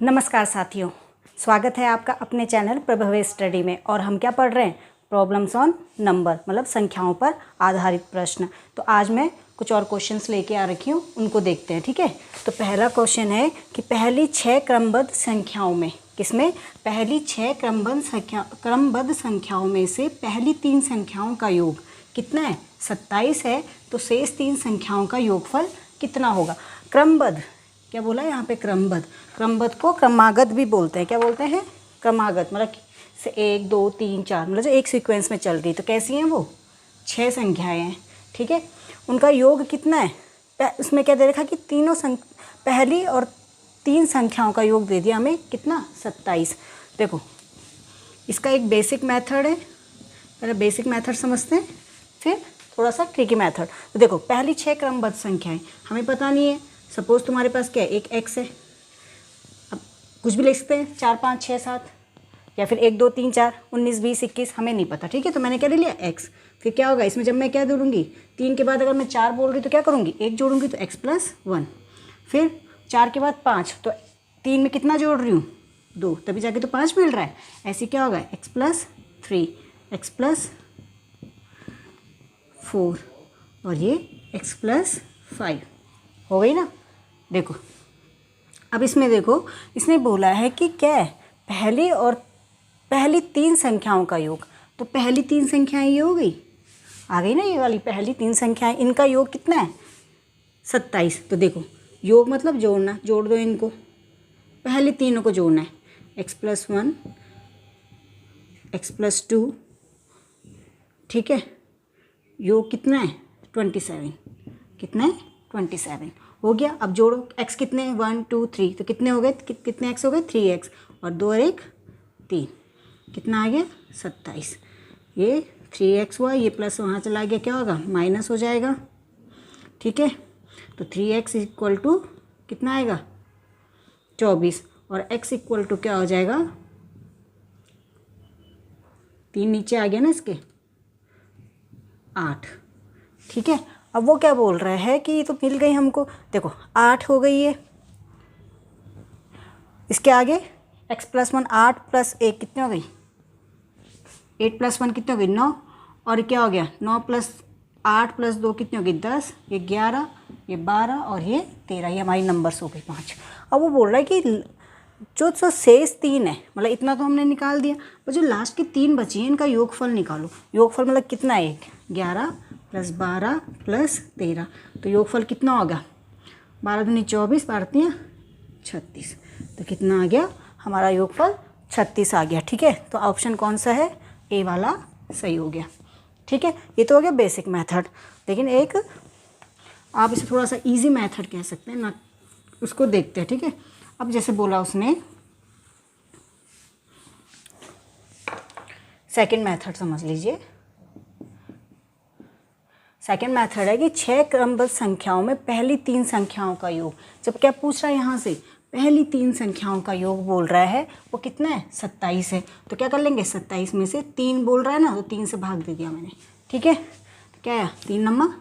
नमस्कार साथियों, स्वागत है आपका अपने चैनल प्रभवे स्टडी में। और हम क्या पढ़ रहे हैं? प्रॉब्लम्स ऑन नंबर, मतलब संख्याओं पर आधारित प्रश्न। तो आज मैं कुछ और क्वेश्चंस लेके आ रखी हूँ, उनको देखते हैं। ठीक है, तो पहला क्वेश्चन है कि पहली 6 क्रमबद्ध संख्याओं में, किसमें? पहली 6 क्रमबद्ध संख्याओं में से पहली 3 संख्याओं का योग कितना है? 27 है। तो शेष 3 संख्याओं का योगफल कितना होगा? क्रमबद्ध, क्या बोला है यहाँ पे? क्रमबद्ध। क्रमबद्ध को क्रमागत भी बोलते हैं। क्या बोलते हैं? क्रमागत, मतलब से 1 2 3 4, मतलब जो एक सीक्वेंस में चल रही। तो कैसी हैं वो? 6 संख्याएं हैं। ठीक है, उनका योग कितना है? उसमें क्या दे रखा कि पहली और 3 संख्याओं का योग दे दिया हमें कितना? 27। देखो, इसका एक बेसिक मेथड है, पहले बेसिक मेथड समझते हैं, फिर थोड़ा सा ट्रिकी मेथड। तो देखो, पहली 6 क्रमबद्ध संख्याएं हमें पता नहीं है। सपोज तुम्हारे पास क्या है? एक x है। अब कुछ भी लिख सकते हैं, 4 5 6 7, या फिर 1 2 3 4 19 20 21, हमें नहीं पता। ठीक है, तो मैंने क्या ले लिया? x। फिर क्या होगा इसमें? जब मैं क्या जोड़ूंगी? 3 के बाद अगर मैं 4 बोल रही तो क्या करूँगी? 1 जोड़ूंगी, तो x + 1। फिर 4 के बाद 5, तो 3 में कितना जोड़ रही हूँ? 2, तभी जाके तो 5 मिल रहा है। ऐसे क्या होगा? x + 3, x + 4 और ये x + 5 हो गई ना। देखो, अब इसमें देखो, इसने बोला है कि क्या है? पहली 3 संख्याओं का योग। तो पहली 3 संख्याएं ये हो गई, आ गई ना ये वाली पहली 3 संख्याएं। इनका योग कितना है? 27। तो देखो, योग मतलब जोड़ना, जोड़ दो इनको, पहले तीनों को जोड़ना है। x + 1, x + 2, ठीक है, योग कितना है? 27। कितना है? 27 हो गया। अब जोड़ो, x कितने? 1 2 3, तो कितने हो गए? कितने x हो गए? 3x, और 2 और 1 3, कितना आ गया? 27। ये 3x हुआ, ये प्लस वहाँ चला गया, क्या होगा? माइनस हो जाएगा। ठीक है, तो 3x = कितना आएगा? 24, और x = क्या हो जाएगा? 3 नीचे आ गया ना इसके, 8। ठीक है, अब वो क्या बोल रहा है कि तो मिल गई हमको। देखो, 8 हो गई है। इसके आगे x + 1, 8 + 1 कितने हो गई? 8 + 1 कितने हो गई? 9। और क्या हो गया? 9 + 8 + 2 कितने हो गई? 10। ये 11, ये 12 और ये 13। ये हमारी नंबर्स हो गई 5। अब वो बोल रहा है कि जो शेष 3 है, मतलब इतना तो हमने निकाल दिया, पर जो लास्ट की 3 बची हैं इनका योगफल निकालो। योगफल मतलब कितना है? 11 + 12 + 13, तो योगफल कितना होगा? 12 दूनी 24, 12 36, तो कितना आ गया? हमारा योगफल 36 आ गया। ठीक है, तो ऑप्शन कौन सा है? ए वाला सही हो गया। ठीक है, ये तो हो गया बेसिक मेथड। लेकिन एक आप इसे थोड़ा सा इजी मेथड कह सकते हैं ना, उसको देखते हैं। ठीक है, अब जैसे बोला उसने, सेकंड मेथड समझ लीजिए। सेकंड मेथड है कि 6 क्रमबद्ध संख्याओं में पहली 3 संख्याओं का योग। जब क्या पूछ रहा है यहाँ से? पहली 3 संख्याओं का योग बोल रहा है, वो कितना है? 27 है। तो क्या कर लेंगे? 27 में से 3 बोल रहा है ना, तो 3 से भाग दे दिया मैंने। ठीक है, तो क्या है? 3 नंबर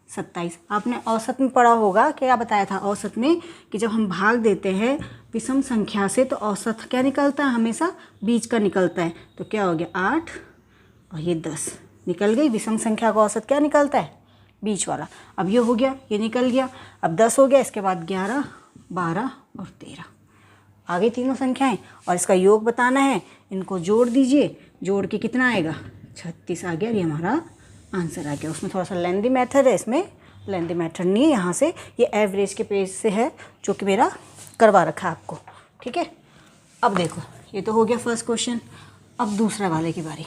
27। आपने औसत में पढ़ा होगा, क्या बताया था औसत में? कि जब हम भाग देते हैं विषम संख्या से तो औसत क्या निकलता है? हमेशा बीच का निकलता है। तो क्या हो गया? 8 और ये 10 निकल गई। विषम संख्या का औसत क्या निकलता है? बीच वाला। अब ये हो गया, ये निकल गया। अब 10 हो गया, इसके बाद 11 12 और 13 आ गई तीनों संख्याएं। और इसका योग बताना है, इनको जोड़ दीजिए। जोड़ के कितना आएगा? 36 आ गया। ये हमारा आंसर आ गया। उसमें थोड़ा सा लेंदी मेथड है, इसमें लेंदी मेथड नहीं है। यहाँ से ये एवरेज के पेज से है, जो कि मेरा करवा रखा है आपको। ठीक है, अब देखो, ये तो हो गया फर्स्ट क्वेश्चन। अब दूसरा वाले की बारी।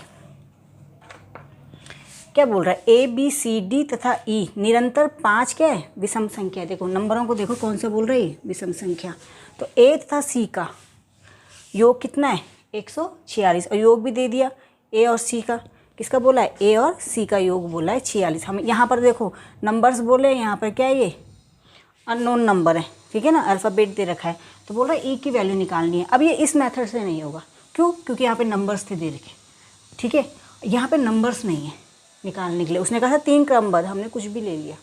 क्या बोल रहा है? ए बी सी डी तथा ई निरंतर 5 क्या है? विषम संख्या। देखो नंबरों को देखो, कौन सा बोल रही है? विषम संख्या। तो ए तथा सी का योग कितना है? 146, और योग भी दे दिया ए और सी का। किसका बोला है? ए और सी का योग बोला है 46। हम यहाँ पर देखो नंबर्स बोले, यहाँ पर क्या है? ये अननोन नंबर है। ठीक है ना, अल्फ़ाबेट दे रखा है। तो बोल रहा है ई की वैल्यू निकालनी है। अब ये इस मेथड से नहीं होगा। क्यों? क्योंकि यहाँ पे नंबर्स थे दे रखे। ठीक है, यहाँ पे नंबर्स नहीं है निकालने के लिए। उसने कहा था 3 क्रमबद्ध, हमने कुछ भी ले लिया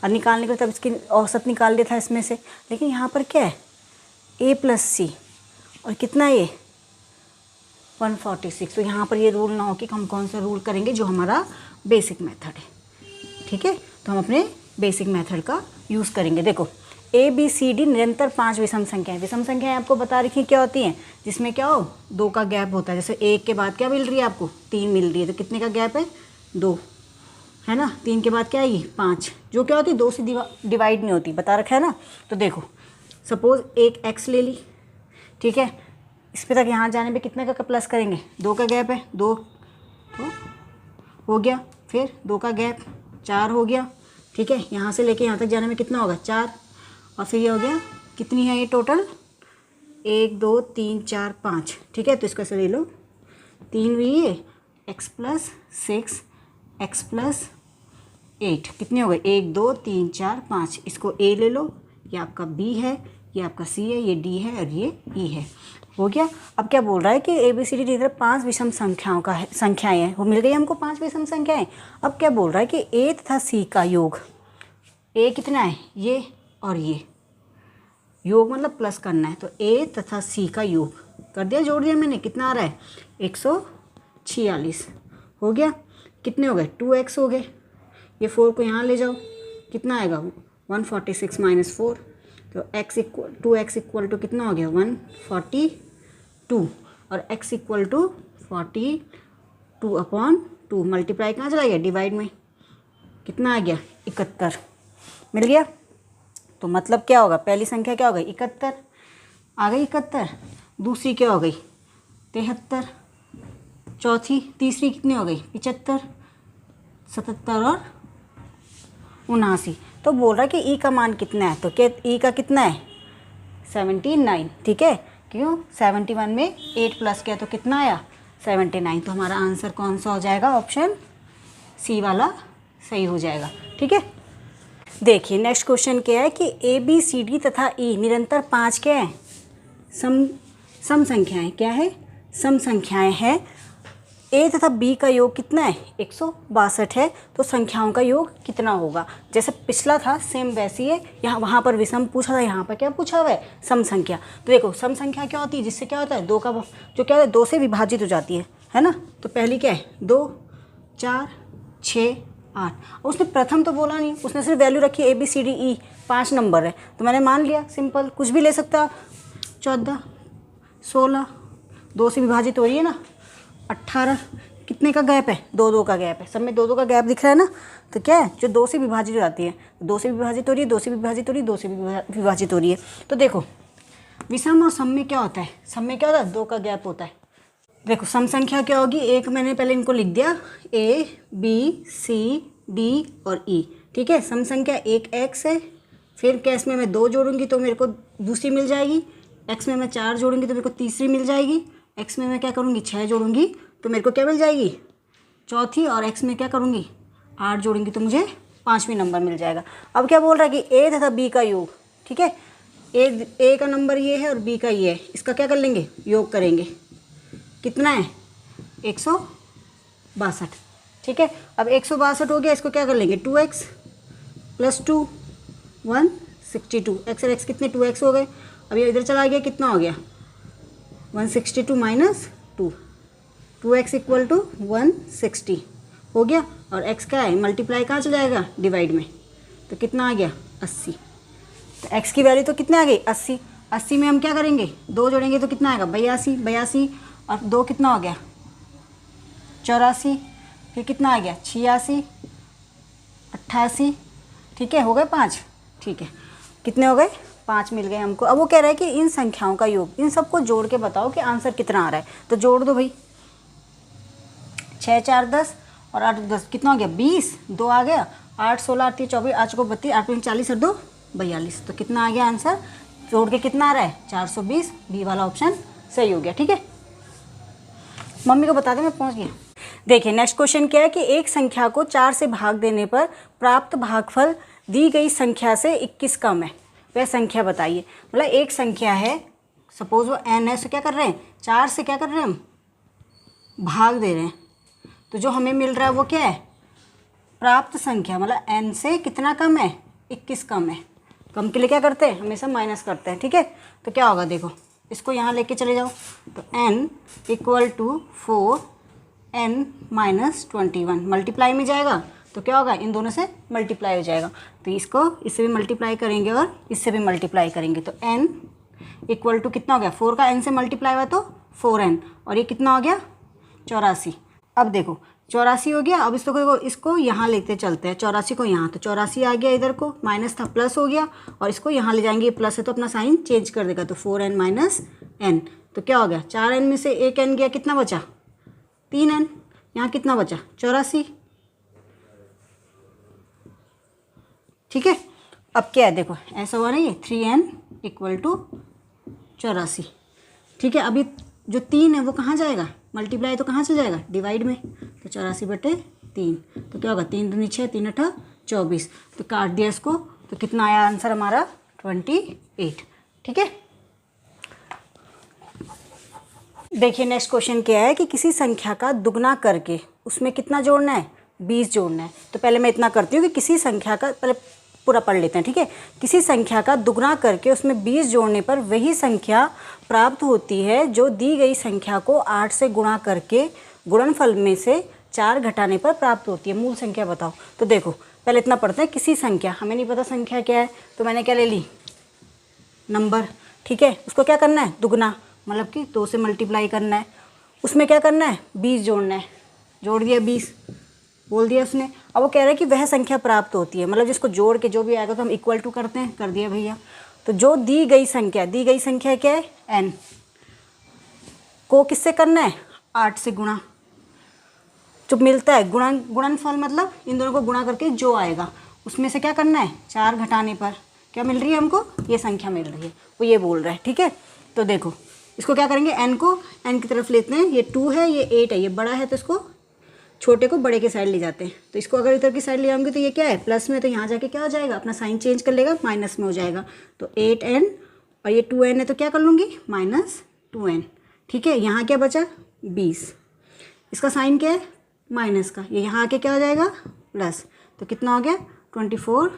और निकालने के लिए, तब इसकी औसत निकाल लिया था इसमें से। लेकिन यहाँ पर क्या है? ए + सी, और कितना ये 146। तो यहाँ पर ये रूल ना हो कि हम कौन सा रूल करेंगे, जो हमारा बेसिक मेथड है, ठीक है। तो हम अपने बेसिक मेथड का यूज़ करेंगे। देखो ABCD निरंतर 5 विषम संख्याएं, विषम संख्याएं आपको बता रखी क्या होती हैं, जिसमें क्या हो 2 का गैप होता है। जैसे 1 के बाद क्या मिल रही है आपको 3 मिल रही है, तो कितने का गैप है 2, है ना। 3 के बाद क्या आएगी 5, जो क्या होती है 2 से डिवाइड नहीं होती, बता रखा है ना। तो देखो सपोज़ एक x ले ली, ठीक है, इस पे तक यहाँ जाने पे कितने का प्लस करेंगे, 2 का गैप है 2, तो हो गया। फिर 2 का गैप 4 हो गया, ठीक है। यहाँ से लेके यहाँ तक जाने में कितना होगा 4, और फिर ये हो गया, कितनी है ये टोटल 1 2 3 4 5, ठीक है। तो इसको ऐसे ले लो, 3 भी ये x + 6 x + 8 कितने हो गए 1 2 3 4 5। इसको A ले लो, ये आपका B है, ये आपका C है, ये D है और ये E है, हो गया। अब क्या बोल रहा है कि ABCD इधर 5 विषम संख्याओं का है, संख्याएं हैं, वो मिल गई हमको 5 विषम संख्याएं। अब क्या बोल रहा है कि A तथा C का योग, A कितना है ये और ये, योग मतलब प्लस करना है, तो A तथा C का योग कर दिया, जोड़ दिया मैंने, कितना आ रहा है 146, हो गया। कितने हो गए 2x हो गए, ये 4 को यहाँ ले जाओ, कितना आएगा 146 - 4, तो x इक्वल टू कितना हो गया 142, और x इक्वल टू 42/2, मल्टीप्लाई कहाँ चला गया डिवाइड में, कितना आ गया 71, मिल गया। तो मतलब क्या होगा, पहली संख्या क्या हो गई 71 आ गई 71, दूसरी क्या हो गई 73, तीसरी कितनी हो गई 75, 77 और 79। तो बोल रहा है कि ई का मान कितना है, तो क्या ई का कितना है 79, ठीक है। क्यों 71 में 8 प्लस किया तो कितना आया 79। तो हमारा आंसर कौन सा हो जाएगा, ऑप्शन सी वाला सही हो जाएगा, ठीक है। देखिए नेक्स्ट क्वेश्चन क्या है कि ABCD तथा E निरंतर 5 क्या है, सम संख्याएं, क्या है सम संख्याएं हैं। A तथा B का योग कितना है 162 है, तो संख्याओं का योग कितना होगा। जैसे पिछला था सेम वैसी है, यहाँ वहाँ पर विषम पूछा था, यहाँ पर क्या पूछा हुआ है सम संख्या। तो देखो सम संख्या क्या होती है, जिससे क्या होता है 2 का जो क्या होता है 2 से विभाजित हो जाती है ना। तो पहली क्या है 2 4 6 8, उसने प्रथम तो बोला नहीं, उसने सिर्फ वैल्यू रखी ABCDE 5 नंबर है, तो मैंने मान लिया, सिंपल कुछ भी ले सकते हो आप। 14 16 2 से विभाजित हो रही है ना, 18 कितने का गैप है 2 2 का गैप है, सब में 2 2 का गैप दिख रहा है ना। तो क्या है जो 2 से विभाजित हो जाती है, 2 से विभाजित हो रही है, 2 से विभाजित हो रही है, 2 से विभाजित हो रही है। तो देखो विषम और सम में क्या होता है, सम में क्या होता है 2 का गैप होता है। देखो सम संख्या क्या होगी, एक मैंने पहले इनको लिख दिया A B C D और E, ठीक है। सम संख्या एक x है, फिर क्या इसमें मैं 2 जोड़ूंगी तो मेरे को दूसरी मिल जाएगी, x में मैं 4 जोड़ूंगी तो मेरे को तीसरी मिल जाएगी, x में मैं क्या करूँगी 6 जोड़ूंगी तो मेरे को क्या मिल जाएगी चौथी, और x में क्या करूँगी 8 जोड़ूंगी तो मुझे 5वीं नंबर मिल जाएगा। अब क्या बोल रहा है कि A तथा B का योग, ठीक है, A का नंबर ये है और B का ये है, इसका क्या कर लेंगे योग करेंगे, कितना है 162, ठीक है। अब 162 हो गया, इसको क्या कर लेंगे 2x + 2 162, x और x कितने 2x हो गए। अब ये इधर चला गया, कितना हो गया 162 - 2, 2x इक्वल टू 160 हो गया, और x क्या है मल्टीप्लाई कहाँ चला जाएगा डिवाइड में, तो कितना आ गया 80। तो x की वैल्यू तो कितने आ गई 80, 80 में हम क्या करेंगे 2 जोड़ेंगे तो कितना आएगा 82, और 2 कितना हो गया 84, फिर कितना आ गया 86 88, ठीक है, हो गए 5, ठीक है, कितने हो गए 5 मिल गए हमको। अब वो कह रहा है कि इन संख्याओं का योग, इन सबको जोड़ के बताओ कि आंसर कितना आ रहा है। तो जोड़ दो भाई, 6 4 10 और 8 10 कितना हो गया 20, 2 आ गया, 8 16 8 24 8 को 32 8 40 और 2 42, तो कितना आ गया आंसर, जोड़ के कितना आ रहा है 420, बी वाला ऑप्शन सही हो गया, ठीक है। मम्मी को बता दें मैं पहुंच गया। देखिए नेक्स्ट क्वेश्चन क्या है कि एक संख्या को 4 से भाग देने पर प्राप्त भागफल दी गई संख्या से 21 कम है, वह संख्या बताइए। मतलब एक संख्या है, सपोज वो n है, तो क्या कर रहे हैं 4 से क्या कर रहे हैं हम भाग दे रहे हैं, तो जो हमें मिल रहा है वो क्या है प्राप्त संख्या, मतलब n से कितना कम है 21 कम है। कम के लिए क्या करते हैं हमेशा माइनस करते हैं, ठीक है। तो क्या होगा देखो इसको यहाँ लेके चले जाओ, तो n equal to 4n minus 21 multiply में जाएगा तो क्या होगा, इन दोनों से मल्टीप्लाई हो जाएगा। तो इसको इससे भी मल्टीप्लाई करेंगे और इससे भी मल्टीप्लाई करेंगे, तो n इक्वल टू कितना हो गया, 4 का n से मल्टीप्लाई हुआ तो 4n, और ये कितना हो गया 84। अब देखो 84 हो गया। अब इसको यहाँ लेते चलते हैं, 84 को यहाँ, तो 84 आ गया, इधर को माइनस था प्लस हो गया, और इसको यहाँ ले जाएंगे, प्लस है तो अपना साइन चेंज कर देगा, तो 4n माइनस n, तो क्या हो गया 4n में से एक n गया, कितना बचा 3n, यहाँ कितना बचा 84। ठीक है, अब क्या है देखो, ऐसा हुआ ना, ये 3n इक्वल टू 84। ठीक है, अभी जो 3 है वो कहाँ जाएगा, मल्टीप्लाई तो कहाँ से जाएगा, डिवाइड में, तो 84/3, तो क्या होगा 3 दूनी 6, 3 8 24, तो काट दिया इसको, तो कितना आया आंसर हमारा 28। ठीक है, देखिए नेक्स्ट क्वेश्चन क्या है कि किसी संख्या का दुगना करके उसमें कितना जोड़ना है, 20 जोड़ना है। तो पहले मैं इतना करती हूँ कि किसी संख्या का, पहले पूरा पढ़ लेते हैं। ठीक है, किसी संख्या का दुगना करके उसमें 20 जोड़ने पर वही संख्या प्राप्त होती है जो दी गई संख्या को 8 से गुणा करके गुणनफल में से 4 घटाने पर प्राप्त होती है। मूल संख्या बताओ। तो देखो पहले इतना पढ़ते हैं, किसी संख्या, हमें नहीं पता संख्या क्या है, तो मैंने क्या ले ली, नंबर। ठीक है, उसको क्या करना है, दुगना, मतलब कि 2 से मल्टीप्लाई करना है, उसमें क्या करना है 20 जोड़ना है, जोड़ दिया 20, बोल दिया उसने। अब वो कह रहा है कि वह संख्या प्राप्त होती है, मतलब जिसको जोड़ के जो भी आएगा तो हम इक्वल टू करते हैं, कर दिया भैया। तो जो दी गई संख्या क्या है n, को किससे करना है 8 से गुणा, जो मिलता है गुणनफल, मतलब इन दोनों को गुणा करके जो आएगा उसमें से क्या करना है 4 घटाने पर क्या मिल रही है हमको, ये संख्या मिल रही है, वो ये बोल रहा है। ठीक है, तो देखो इसको क्या करेंगे, n को n की तरफ लेते हैं, ये 2 है, ये 8 है, ये बड़ा है, तो इसको छोटे को बड़े के साइड ले जाते हैं। तो इसको अगर इधर की साइड ले आएंगे तो ये क्या है प्लस में, तो यहाँ जाके क्या हो जाएगा, अपना साइन चेंज कर लेगा, माइनस में हो जाएगा। तो 8n और ये 2n है, तो क्या कर लूँगी -2n। ठीक है, यहाँ क्या बचा 20, इसका साइन क्या है माइनस का, ये यहाँ आके क्या हो जाएगा प्लस, तो कितना हो गया 24,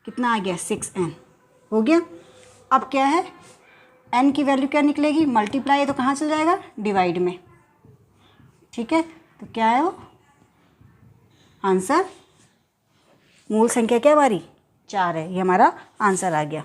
कितना आ गया 6n हो गया। अब क्या है, n की वैल्यू क्या निकलेगी, मल्टीप्लाई है तो कहाँ चल जाएगा, डिवाइड में। ठीक है, तो क्या है वो आंसर, मूल संख्या क्या हमारी 4 है, ये हमारा आंसर आ गया।